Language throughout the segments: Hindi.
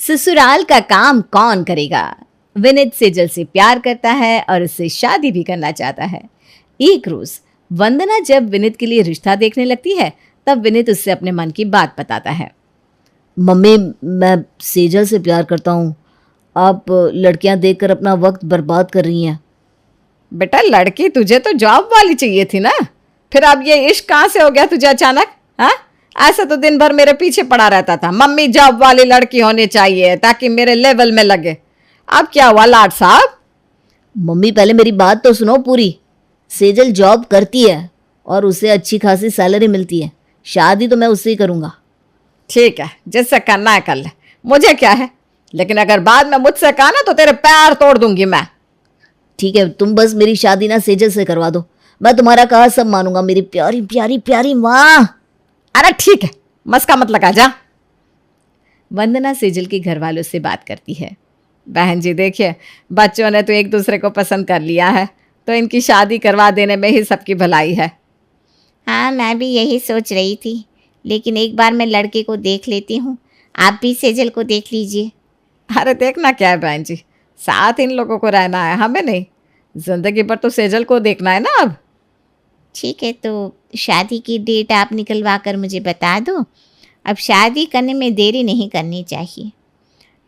ससुराल का काम कौन करेगा। विनीत सेजल से प्यार करता है और उससे शादी भी करना चाहता है। एक रोज वंदना जब विनीत के लिए रिश्ता देखने लगती है तब विनीत उससे अपने मन की बात बताता है। मम्मी, मैं सेजल से प्यार करता हूँ। आप लड़कियां देखकर अपना वक्त बर्बाद कर रही हैं। बेटा लड़की तुझे तो जॉब वाली चाहिए थी ना, फिर अब ये इश्क कहाँ से हो गया तुझे अचानक। हाँ, ऐसा तो दिन भर मेरे पीछे पड़ा रहता था, मम्मी जॉब वाली लड़की होनी चाहिए ताकि मेरे लेवल में लगे। अब क्या हुआ लाड साहब? मम्मी पहले मेरी बात तो सुनो पूरी। सेजल जॉब करती है और उसे अच्छी खासी सैलरी मिलती है। शादी तो मैं उससे ही करूँगा। ठीक है, जिससे करना है कर ले, मुझे क्या है। लेकिन अगर बाद में मुझसे कहा ना तो तेरे पैर तोड़ दूंगी मैं। ठीक है, तुम बस मेरी शादी ना सेजल से करवा दो, मैं तुम्हारा कहा सब मानूंगा। मेरी प्यारी प्यारी प्यारी माँ। अरे ठीक है, मस्का मत लगा जा। वंदना सेजल के घर वालों से बात करती है। बहन जी देखिए, बच्चों ने तो एक दूसरे को पसंद कर लिया है, तो इनकी शादी करवा देने में ही सबकी भलाई है। हाँ, मैं भी यही सोच रही थी, लेकिन एक बार मैं लड़के को देख लेती हूँ। आप भी सेजल को देख लीजिए। अरे देखना क्या है बहन जी, साथ इन लोगों को रहना है, हमें नहीं। जिंदगी भर तो सेजल को देखना है ना अब। ठीक है, तो शादी की डेट आप निकलवा कर मुझे बता दो। अब शादी करने में देरी नहीं करनी चाहिए।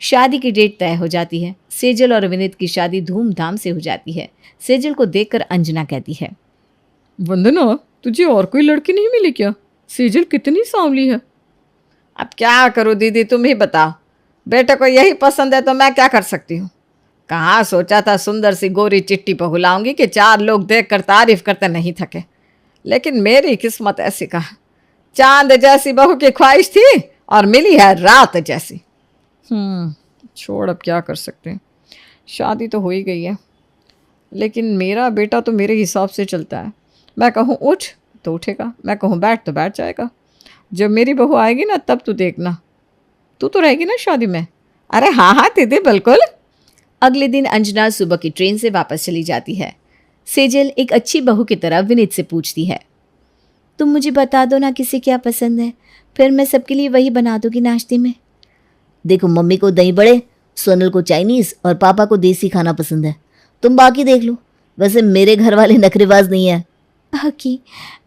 शादी की डेट तय हो जाती है। सेजल और विनीत की शादी धूमधाम से हो जाती है। सेजल को देखकर अंजना कहती है, वंदना, तुझे और कोई लड़की नहीं मिली क्या? सेजल कितनी सांवली है। अब क्या करूँ दीदी, तुम ही बताओ। बेटे को यही पसंद है तो मैं क्या कर सकती हूँ। कहाँ सोचा था सुंदर सी गोरी चिट्टी बहू लाऊंगी कि चार लोग देखकर तारीफ करते नहीं थके, लेकिन मेरी किस्मत ऐसी कहा। चांद जैसी बहू की ख्वाहिश थी और मिली है रात जैसी। छोड़, अब क्या कर सकते हैं। शादी तो हो ही गई है, लेकिन मेरा बेटा तो मेरे हिसाब से चलता है। मैं कहूँ उठ तो उठेगा, मैं कहूँ बैठ तो बैठ जाएगा। जब मेरी बहू आएगी ना तब तू देखना। तू तो रहेगी ना शादी में? अरे हाँ हाँ दीदी बिल्कुल। अगले दिन अंजना सुबह की ट्रेन से वापस चली जाती है। सेजल एक अच्छी बहू की तरह विनीत से पूछती है, तुम मुझे बता दो ना किसे क्या पसंद है, फिर मैं सबके लिए वही बना दूंगी नाश्ते में। देखो, मम्मी को दही बड़े, सोनल को चाइनीज़ और पापा को देसी खाना पसंद है। तुम बाकी देख लो। वैसे मेरे घर वाले नखरेबाज नहीं है। ओके,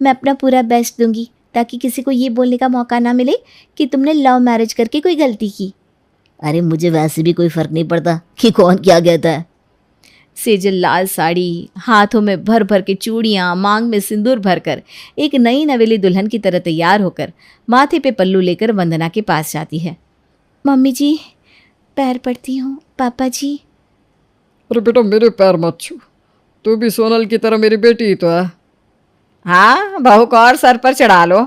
मैं अपना पूरा बेस्ट दूंगी ताकि किसी को ये बोलने का मौका ना मिले कि तुमने लव मैरिज करके कोई गलती की। अरे मुझे वैसे भी कोई फ़र्क नहीं पड़ता कि कौन क्या कहता है। सेजल लाल साड़ी, हाथों में भर भर के चूड़ियाँ, मांग में सिंदूर भरकर एक नई नवेली दुल्हन की तरह तैयार होकर माथे पे पल्लू लेकर वंदना के पास जाती है। मम्मी जी, पैर पड़ती हूँ। पापा जी। अरे बेटा, मेरे पैर मत छू। तू भी सोनल की तरह मेरी बेटी ही तो है। हाँ, बहू को और सर पर चढ़ा लो।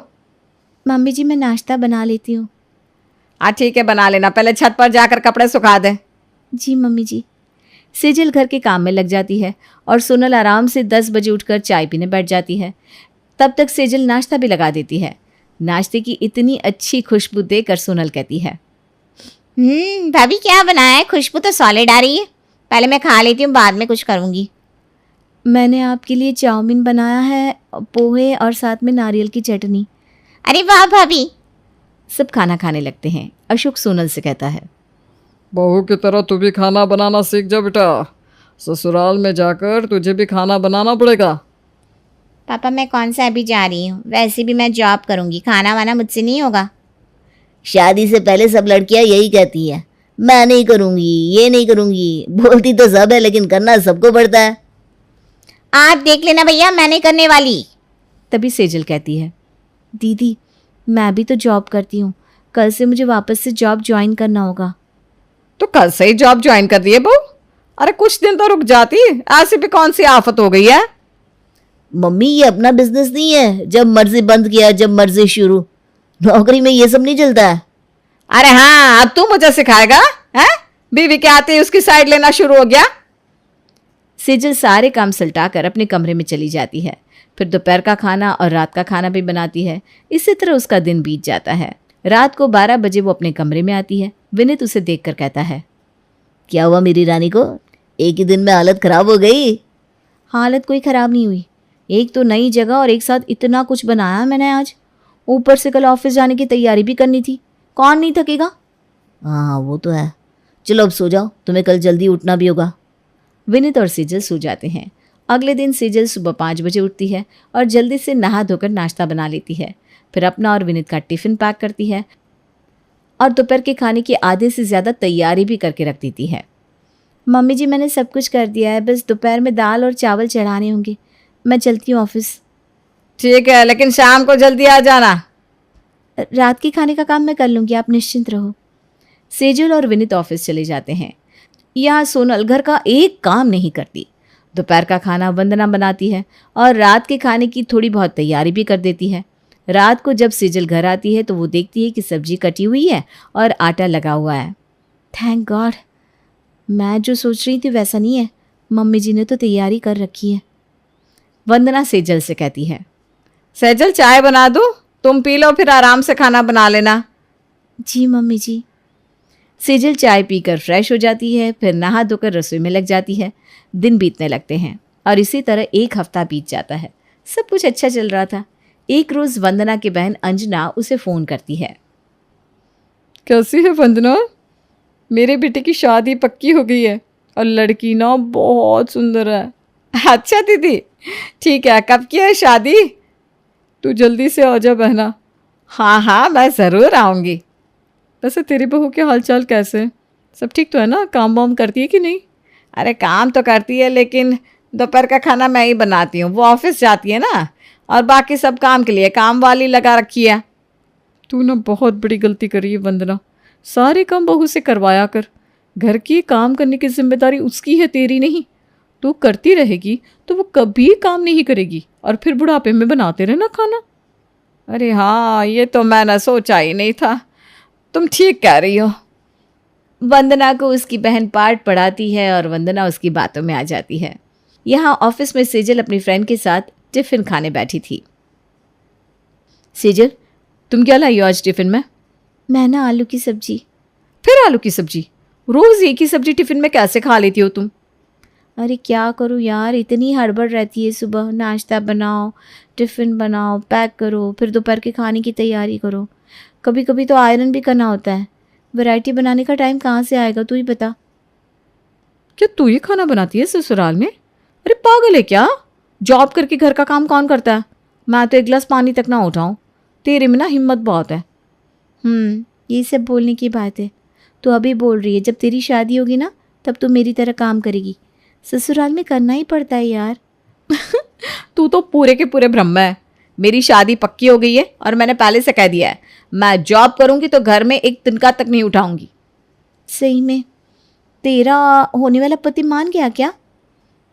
मम्मी जी, मैं नाश्ता बना लेती हूँ। हाँ ठीक है, बना लेना, पहले छत पर जाकर कपड़े सुखा दे। जी मम्मी जी। सेजल घर के काम में लग जाती है और सोनल आराम से 10 बजे उठकर चाय पीने बैठ जाती है। तब तक सेजल नाश्ता भी लगा देती है। नाश्ते की इतनी अच्छी खुशबू देकर सोनल कहती है, भाभी क्या बनाया है? खुशबू तो सॉलिड आ रही है। पहले मैं खा लेती हूँ, बाद में कुछ करूँगी। मैंने आपके लिए चाउमीन बनाया है, पोहे और साथ में नारियल की चटनी। अरे वाह भाभी। सब खाना खाने लगते हैं। अशोक सोनल से कहता है, बहू की तरह तू भी खाना बनाना सीख जा बेटा। ससुराल में जाकर तुझे भी खाना बनाना पड़ेगा। पापा, मैं कौन सा अभी जा रही हूँ? वैसे भी मैं जॉब करूँगी, खाना वाना मुझसे नहीं होगा। शादी से पहले सब लड़कियां यही कहती हैं, मैं नहीं करूँगी, ये नहीं करूँगी। बोलती तो सब है लेकिन करना सबको पड़ता है। आप देख लेना भैया, मैं नहीं करने वाली। तभी सेजल कहती है, दीदी, मैं भी तो जॉब करती हूँ, कल से मुझे वापस से जॉब ज्वाइन करना होगा। तो कल से ही जॉब ज्वाइन कर दिए बहू? अरे कुछ दिन तो रुक जाती, ऐसी भी कौन सी आफत हो गई है? मम्मी, ये अपना बिजनेस नहीं है, जब मर्जी बंद किया जब मर्जी शुरू। नौकरी में ये सब नहीं चलता है। अरे हाँ, अब तू मुझे सिखाएगा है? बीवी के आते ही उसकी साइड लेना शुरू हो गया। सेजल सारे काम सल्टाकर अपने कमरे में चली जाती है। फिर दोपहर का खाना और रात का खाना भी बनाती है। इसी तरह उसका दिन बीत जाता है। रात को 12 बजे वो अपने कमरे में आती है। विनीत उसे देखकर कहता है, क्या हुआ मेरी रानी को? एक ही दिन में हालत खराब हो गई। हालत कोई ख़राब नहीं हुई। एक तो नई जगह और एक साथ इतना कुछ बनाया मैंने आज। ऊपर से कल ऑफिस जाने की तैयारी भी करनी थी। कौन नहीं थकेगा? हाँ वो तो है। चलो अब सो जाओ, तुम्हें कल जल्दी उठना भी होगा। विनीत और सेजल सो जाते हैं। अगले दिन सेजल सुबह 5 बजे उठती है और जल्दी से नहा धोकर नाश्ता बना लेती है। फिर अपना और विनीत का टिफिन पैक करती है और दोपहर के खाने की आधे से ज़्यादा तैयारी भी करके रख देती है। मम्मी जी मैंने सब कुछ कर दिया है, बस दोपहर में दाल और चावल चढ़ाने होंगे। मैं चलती हूँ ऑफिस। ठीक है, लेकिन शाम को जल्दी आ जाना। रात के खाने का काम मैं कर लूँगी, आप निश्चिंत रहो। सेजल और विनीत ऑफिस चले जाते हैं। यहाँ सोनल घर का एक काम नहीं करती। दोपहर का खाना वंदना बनाती है और रात के खाने की थोड़ी बहुत तैयारी भी कर देती है। रात को जब सेजल घर आती है तो वो देखती है कि सब्जी कटी हुई है और आटा लगा हुआ है। थैंक गॉड, मैं जो सोच रही थी वैसा नहीं है। मम्मी जी ने तो तैयारी कर रखी है। वंदना सेजल से कहती है, सेजल चाय बना दूँ? तुम पी लो, फिर आराम से खाना बना लेना। जी मम्मी जी। सेजल चाय पीकर फ्रेश हो जाती है, फिर नहा धोकर रसोई में लग जाती है। दिन बीतने लगते हैं और इसी तरह एक हफ्ता बीत जाता है। सब कुछ अच्छा चल रहा था। एक रोज़ वंदना की बहन अंजना उसे फ़ोन करती है। कैसी है वंदना? मेरे बेटे की शादी पक्की हो गई है और लड़की ना बहुत सुंदर है। अच्छा दीदी, ठीक है, कब की है शादी? तू जल्दी से आ जा बहना। हाँ हाँ, मैं ज़रूर आऊँगी। वैसे तेरी बहू के हालचाल कैसे? सब ठीक तो है ना? काम वाम करती है कि नहीं? अरे काम तो करती है, लेकिन दोपहर का खाना मैं ही बनाती हूँ। वो ऑफिस जाती है ना, और बाकी सब काम के लिए काम वाली लगा रखी है। तू ना बहुत बड़ी गलती करी है वंदना। सारे काम बहू से करवाया कर। घर की काम करने की जिम्मेदारी उसकी है, तेरी नहीं। तू करती रहेगी तो वो कभी काम नहीं करेगी और फिर बुढ़ापे में बनाते रहना खाना। अरे हाँ, ये तो मैंने सोचा ही नहीं था। तुम ठीक कह रही हो। वंदना को उसकी बहन पाठ पढ़ाती है और वंदना उसकी बातों में आ जाती है। यहाँ ऑफिस में सेजल अपनी फ्रेंड के साथ टिफ़िन खाने बैठी थी। सेजल, तुम क्या लाई हो आज टिफ़िन में? मैं ना आलू की सब्जी। फिर आलू की सब्जी? रोज़ एक ही सब्जी टिफ़िन में कैसे खा लेती हो तुम? अरे क्या करूँ यार, इतनी हड़बड़ रहती है। सुबह नाश्ता बनाओ, टिफ़िन बनाओ, पैक करो, फिर दोपहर के खाने की तैयारी करो। कभी कभी तो आयरन भी करना होता है। वैरायटी बनाने का टाइम कहाँ से आएगा, तू ही बता। क्या तू ही खाना बनाती है ससुराल में? अरे पागल है क्या? जॉब करके घर का काम कौन करता है? मैं तो एक गिलास पानी तक ना उठाऊं। तेरे में ना हिम्मत बहुत है। ये सब बोलने की बात है। तो अभी बोल रही है, जब तेरी शादी होगी ना तब तू मेरी तरह काम करेगी। ससुराल में करना ही पड़ता है यार। तू तो पूरे के पूरे भ्रम में है। मेरी शादी पक्की हो गई है और मैंने पहले से कह दिया है, मैं जॉब करूंगी तो घर में एक तिनका तक नहीं उठाऊंगी। सही में तेरा होने वाला पति मान गया क्या?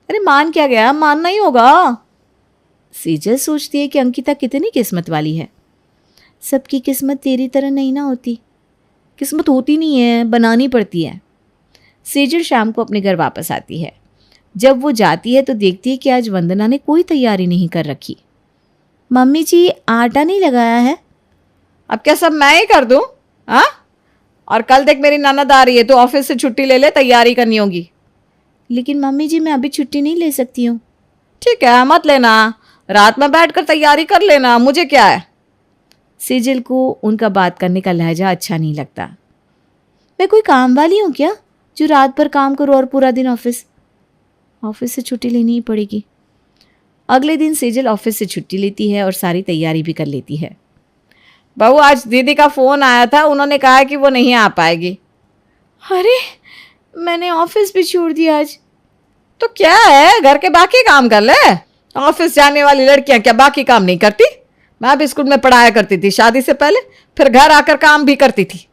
अरे मान क्या गया, मानना ही होगा। सेजल सोचती है कि अंकिता कितनी किस्मत वाली है। सबकी किस्मत तेरी तरह नहीं ना होती। किस्मत होती नहीं है, बनानी पड़ती है। सेजल शाम को अपने घर वापस आती है। जब वो जाती है तो देखती है कि आज वंदना ने कोई तैयारी नहीं कर रखी। मम्मी जी आटा नहीं लगाया है? अब क्या सब मैं ही कर दूं? हाँ, और कल देख मेरी ननद आ रही है, तो ऑफिस से छुट्टी ले ले, तैयारी करनी होगी। लेकिन मम्मी जी मैं अभी छुट्टी नहीं ले सकती हूँ। ठीक है, मत लेना, रात में बैठकर तैयारी कर लेना, मुझे क्या है। सेजल को उनका बात करने का लहजा अच्छा नहीं लगता। मैं कोई काम वाली हूँ क्या जो रात भर काम करूँ और पूरा दिन ऑफिस से छुट्टी लेनी ही पड़ेगी। अगले दिन सेजल ऑफिस से छुट्टी लेती है और सारी तैयारी भी कर लेती है। बहू, आज दीदी का फ़ोन आया था, उन्होंने कहा कि वो नहीं आ पाएगी। अरे मैंने ऑफिस भी छोड़ दिया आज। तो क्या है, घर के बाकी काम कर ले। ऑफिस जाने वाली लड़कियां क्या बाकी काम नहीं करती? मैं भी स्कूल में पढ़ाया करती थी शादी से पहले, फिर घर आकर काम भी करती थी।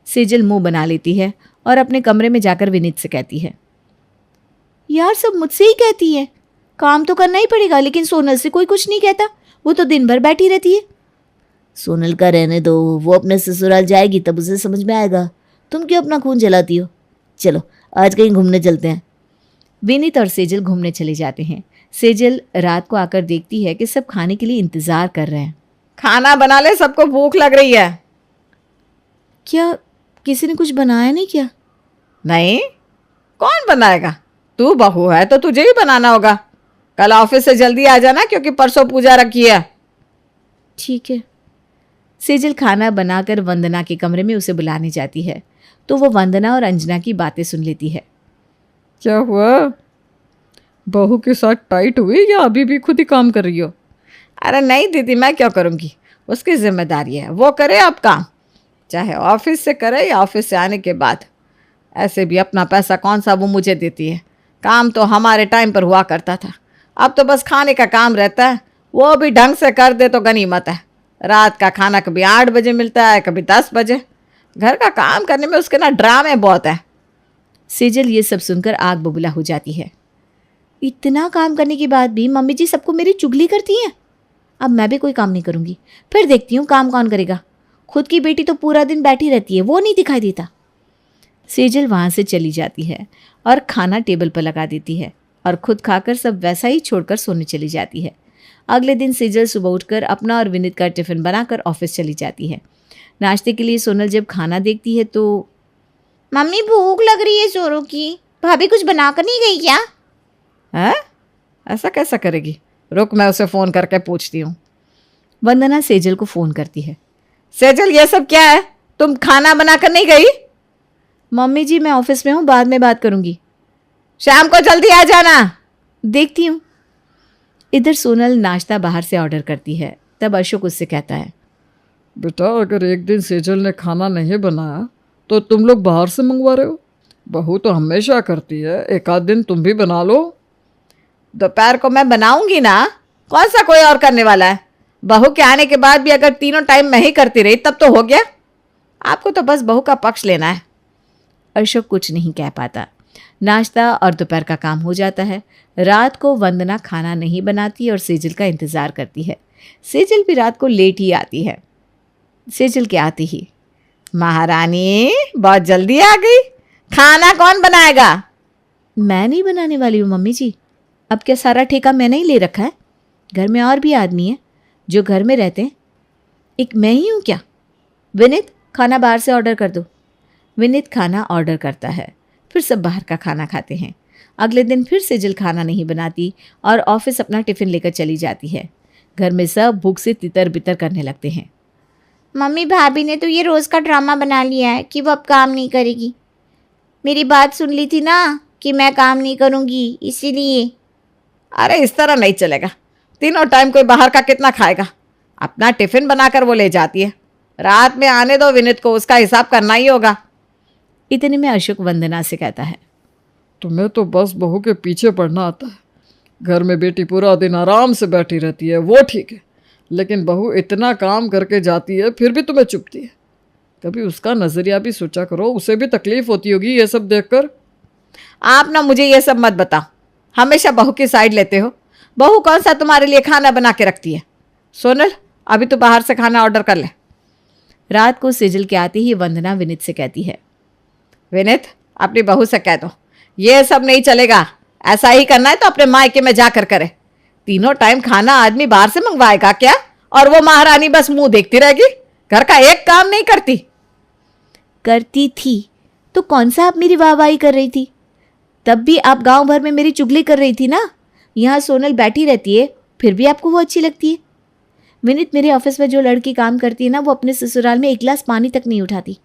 सेजल मुंह बना लेती है और अपने कमरे में जाकर विनीत से कहती है, यार सब मुझसे ही कहती है, काम तो करना ही पड़ेगा। लेकिन सोनल से कोई कुछ नहीं कहता, वो तो दिन भर बैठी रहती है। सोनल का रहने दो, वो अपने ससुराल जाएगी तब उसे समझ में आएगा। तुम क्यों अपना खून जलाती हो? चलो आज कहीं घूमने चलते हैं। विनीत और सेजल घूमने चले जाते हैं। सेजल रात को आकर देखती है कि सब खाने के लिए इंतजार कर रहे हैं। खाना बना ले, सबको भूख लग रही है। क्या किसी ने कुछ बनाया नहीं क्या? नहीं, कौन बनाएगा? तू बहू है तो तुझे ही बनाना होगा। कल ऑफिस से जल्दी आ जाना, क्योंकि परसों पूजा रखी है। ठीक है। सेजल खाना बनाकर वंदना के कमरे में उसे बुलाने जाती है। तो वो वंदना और अंजना की बातें सुन लेती है। क्या हुआ, बहू के साथ टाइट हुई या अभी भी खुद ही काम कर रही हो? अरे नहीं दीदी, मैं क्या करूँगी, उसकी जिम्मेदारी है, वो करे अब काम, चाहे ऑफिस से करे या ऑफिस से आने के बाद। ऐसे भी अपना पैसा कौन सा वो मुझे देती है, काम तो हमारे टाइम पर हुआ करता था, अब तो बस खाने का काम रहता है, वो भी ढंग से कर दे तो गनीमत है। रात का खाना कभी 8 बजे मिलता है, कभी 10 बजे। घर का काम करने में उसके ना ड्रामे बहुत है। सेजल ये सब सुनकर आग बबूला हो जाती है। इतना काम करने के बाद भी मम्मी जी सबको मेरी चुगली करती हैं। अब मैं भी कोई काम नहीं करूँगी, फिर देखती हूँ काम कौन करेगा। खुद की बेटी तो पूरा दिन बैठी रहती है, वो नहीं दिखाई देता। सेजल वहाँ से चली जाती है और खाना टेबल पर लगा देती है और खुद खाकर सब वैसा ही छोड़कर सोने चली जाती है। अगले दिन सेजल सुबह उठकर अपना और विनीत का टिफ़िन बनाकर ऑफिस चली जाती है। नाश्ते के लिए सोनल जब खाना देखती है तो, मम्मी भूख लग रही है जोरों की, भाभी कुछ बनाकर नहीं गई क्या? है? ऐसा कैसा करेगी, रुक मैं उसे फ़ोन करके पूछती हूँ। वंदना सेजल को फ़ोन करती है। सेजल, ये सब क्या है, तुम खाना बनाकर नहीं गई? मम्मी जी मैं ऑफिस में हूँ, बाद में बात करूँगी। शाम को जल्दी आ जाना। देखती हूँ। इधर सोनल नाश्ता बाहर से ऑर्डर करती है। तब अशोक उससे कहता है, बेटा अगर एक दिन सेजल ने खाना नहीं बनाया तो तुम लोग बाहर से मंगवा रहे हो? बहू तो हमेशा करती है, एक आध दिन तुम भी बना लो। दोपहर को मैं बनाऊंगी ना, कौन सा कोई और करने वाला है? बहू के आने के बाद भी अगर तीनों टाइम मैं ही करती रही तब तो हो गया। आपको तो बस बहू का पक्ष लेना है। अशोक कुछ नहीं कह पाता। नाश्ता और दोपहर का काम हो जाता है। रात को वंदना खाना नहीं बनाती और सेजल का इंतज़ार करती है। सेजल भी रात को लेट ही आती है। सेजल के आते ही, महारानी बहुत जल्दी आ गई, खाना कौन बनाएगा? मैं नहीं बनाने वाली हूँ मम्मी जी। अब क्या सारा ठेका मैंने ही ले रखा है? घर में और भी आदमी हैं जो घर में रहते हैं, एक मैं ही हूँ क्या? विनीत खाना बाहर से ऑर्डर कर दो। विनीत खाना ऑर्डर करता है। फिर सब बाहर का खाना खाते हैं। अगले दिन फिर सेजल खाना नहीं बनाती और ऑफिस अपना टिफ़िन लेकर चली जाती है। घर में सब भूख से तितर बितर करने लगते हैं। मम्मी भाभी ने तो ये रोज़ का ड्रामा बना लिया है कि वो अब काम नहीं करेगी। मेरी बात सुन ली थी ना कि मैं काम नहीं करूँगी, इसीलिए। अरे इस तरह नहीं चलेगा, तीनों टाइम कोई बाहर का कितना खाएगा? अपना टिफ़िन बनाकर वो ले जाती है, रात में आने दो विनीत को, उसका हिसाब करना ही होगा। इतने में अशोक वंदना से कहता है, तुम्हें तो बस बहू के पीछे पड़ना आता है। घर में बेटी पूरा दिन आराम से बैठी रहती है, वो ठीक है, लेकिन बहू इतना काम करके जाती है फिर भी तुम्हें चुभती है। कभी उसका नज़रिया भी सोचा करो, उसे भी तकलीफ होती होगी ये सब देखकर। आप ना मुझे ये सब मत बताओ, हमेशा बहू की साइड लेते हो। बहू कौन सा तुम्हारे लिए खाना बना के रखती है? सोनल, अभी तो बाहर से खाना ऑर्डर कर ले। रात को सेजल के आते ही वंदना विनीत से कहती है, विनीत अपनी बहू से कह दो ये सब नहीं चलेगा, ऐसा ही करना है तो अपने मायके में जाकर करे। तीनों टाइम खाना आदमी बाहर से मंगवाएगा क्या? और वो महारानी बस मुंह देखती रहेगी, घर का एक काम नहीं करती। करती थी तो कौन सा आप मेरी वाहवाही कर रही थी? तब भी आप गांव भर में मेरी चुगली कर रही थी ना। यहाँ सोनल बैठी रहती है फिर भी आपको वो अच्छी लगती है। विनीत मेरे ऑफिस में जो लड़की काम करती है ना, वो अपने ससुराल में एक गिलास पानी तक नहीं उठाती,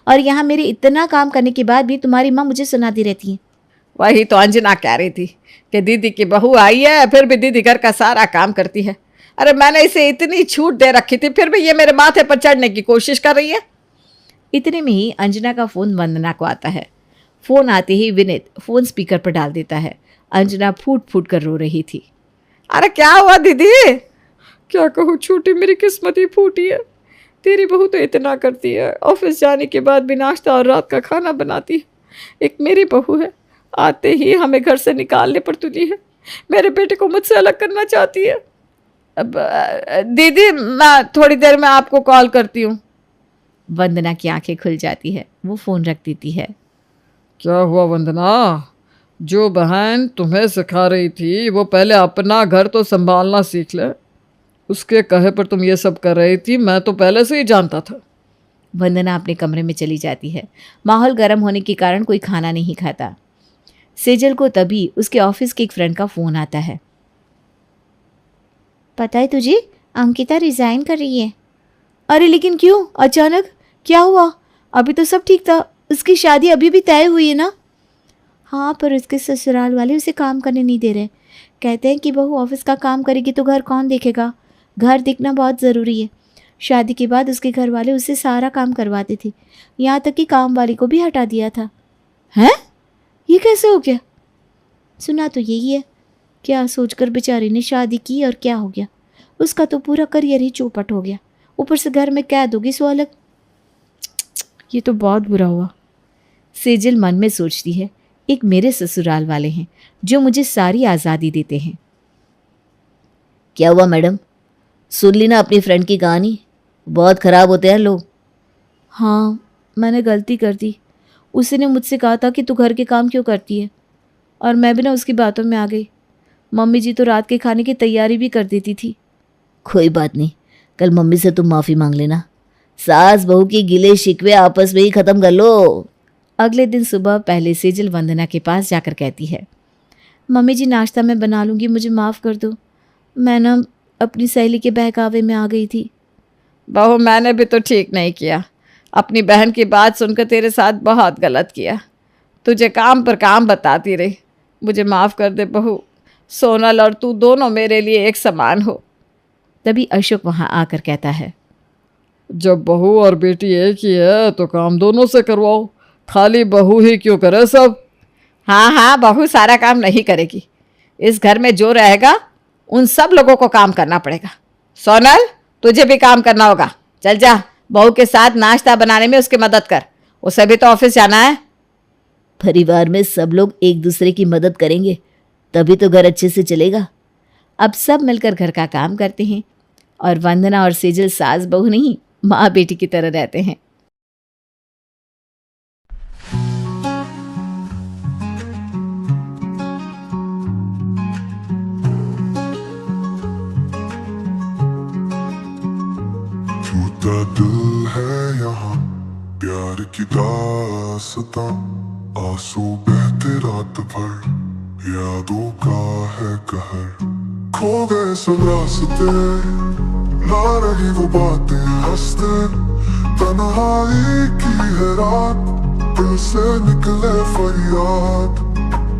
और यहाँ मेरे इतना काम करने के बाद भी तुम्हारी माँ मुझे सुनाती रहती है। वही तो अंजना कह रही थी कि दीदी की बहू आई है फिर भी दीदी घर का सारा काम करती है। अरे मैंने इसे इतनी छूट दे रखी थी, फिर भी ये मेरे माथे पर चढ़ने की कोशिश कर रही है। इतने में ही अंजना का फ़ोन वंदना को आता है। फ़ोन आते ही विनीत फ़ोन स्पीकर पर डाल देता है। अंजना फूट फूट कर रो रही थी। अरे क्या हुआ दीदी? क्या कहूँ छोटी, मेरी किस्मत ही फूटी है। तेरी बहू तो इतना करती है, ऑफिस जाने के बाद भी नाश्ता और रात का खाना बनाती है। एक मेरी बहू है, आते ही हमें घर से निकालने पर तुली है। मेरे बेटे को मुझसे अलग करना चाहती है। अब दीदी मैं थोड़ी देर में आपको कॉल करती हूँ। वंदना की आंखें खुल जाती है, वो फ़ोन रख देती है। क्या हुआ वंदना? जो बहन तुम्हें सिखा रही थी वो पहले अपना घर तो संभालना सीख ले। उसके कहे पर तुम ये सब कर रही थी, मैं तो पहले से ही जानता था। वंदना अपने कमरे में चली जाती है। माहौल गर्म होने के कारण कोई खाना नहीं खाता। सेजल को तभी उसके ऑफिस के एक फ्रेंड का फ़ोन आता है। पता है तुझे, अंकिता रिज़ाइन कर रही है। अरे लेकिन क्यों अचानक, क्या हुआ? अभी तो सब ठीक था, उसकी शादी अभी भी तय हुई है ना? हाँ, पर उसके ससुराल वाले उसे काम करने नहीं दे रहे। कहते हैं कि बहू ऑफिस का काम करेगी तो घर कौन देखेगा। घर दिखना बहुत ज़रूरी है। शादी के बाद उसके घर वाले उससे सारा काम करवाते थे, यहाँ तक कि काम वाली को भी हटा दिया था। हैं? ये कैसे हो गया? सुना तो यही है। क्या सोचकर बेचारी ने शादी की और क्या हो गया? उसका तो पूरा करियर ही चौपट हो गया। ऊपर से घर में कैद होगी सो अलग। ये तो बहुत बुरा हुआ। सेजल मन में सोचती है, एक मेरे ससुराल वाले हैं जो मुझे सारी आज़ादी देते हैं। क्या हुआ मैडम, सुन ली ना अपनी फ्रेंड की कहानी? बहुत ख़राब होते हैं लोग। हाँ, मैंने गलती कर दी। उसी ने मुझसे कहा था कि तू घर के काम क्यों करती है, और मैं भी ना उसकी बातों में आ गई। मम्मी जी तो रात के खाने की तैयारी भी कर देती थी। कोई बात नहीं, कल मम्मी से तुम माफ़ी मांग लेना। सास बहू की गिले शिकवे आपस में ही ख़त्म कर लो। अगले दिन सुबह पहले सेजल वंदना के पास जाकर कहती है, मम्मी जी नाश्ता मैं बना लूँगी, मुझे माफ़ कर दो। मैं ना अपनी सहेली के बहकावे में आ गई थी। बहू, मैंने भी तो ठीक नहीं किया। अपनी बहन की बात सुनकर तेरे साथ बहुत गलत किया। तुझे काम पर काम बताती रही। मुझे माफ़ कर दे बहू। सोनल और तू दोनों मेरे लिए एक समान हो। तभी अशोक वहाँ आकर कहता है, जब बहू और बेटी एक ही है तो काम दोनों से करवाओ, खाली बहू ही क्यों करे सब। हाँ हाँ, बहू सारा काम नहीं करेगी। इस घर में जो रहेगा उन सब लोगों को काम करना पड़ेगा। सोनल, तुझे भी काम करना होगा। चल जा, बहू के साथ नाश्ता बनाने में उसकी मदद कर। उसे भी तो ऑफिस जाना है। परिवार में सब लोग एक दूसरे की मदद करेंगे तभी तो घर अच्छे से चलेगा। अब सब मिलकर घर का काम करते हैं और वंदना और सेजल सास बहू नहीं, माँ बेटी की तरह रहते हैं। टूटा दिल है यहाँ, प्यार की दास्तां, आंसू बहते रात भर, यादों का है कहर। खो गए सब रास्ते, ना रही वो बातें हंसते, तन्हाई की है रात, दिल से निकले फरियाद।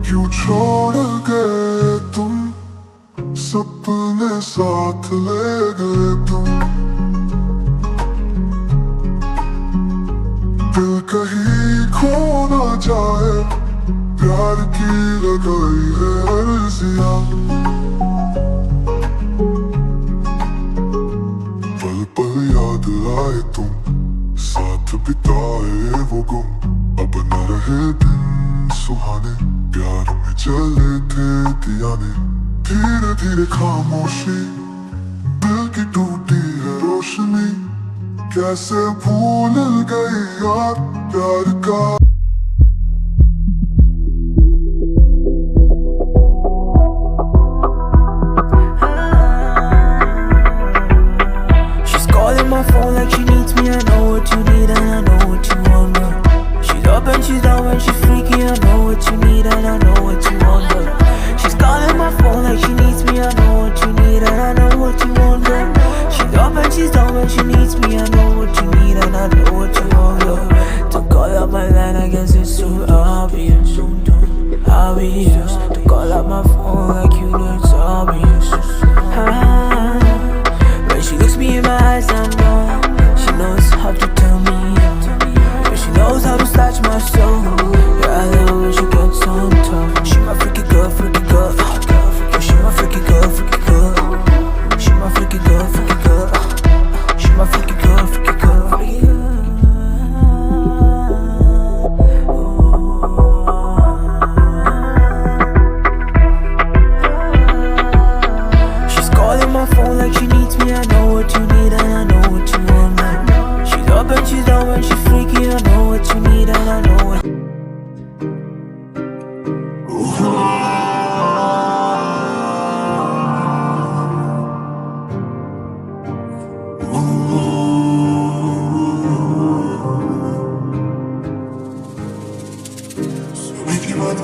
क्यों छोड़ गए तुम, सपने साथ ले गए तुम। दिल कहीं खो ना जाए, प्यार की लगाई है अर्जियां। पल पल याद आए तुम, साथ बिताए वो गुम। अब न रहे दिन सुहाने, प्यार में चले थे दियाने। धीरे धीरे खामोशी, दिल की टूटी है रोशनी। कैसे भूल गई यार प्यार का। She's calling my phone like she needs me. I know what you need and I know what you want, girl. She's up and she's down when she's freaky. I know what you need and I know what you want, girl. She's calling my phone like she needs me. I know what you need and I know what you want, girl. She's up and she's down when she needs me. I know what you need and I know what you want, girl. To call up my line, I guess it's too obvious. Obvious. To call up my phone like you know it's obvious. When she looks me in my eyes, I know she knows how to tell me. Yeah, she knows how to snatch my soul. Yeah, I love when she gets on top. She my freaky girl, freaky girl. Yeah, she my freaky girl, freaky girl. She my freaky girl, freaky girl. She my freaky girl, freaky girl. She's calling my phone like she needs me. I know what you need and I know what you want, man. She's up and she's down when she's freaky. I know what you need and I know what. Subi ki baat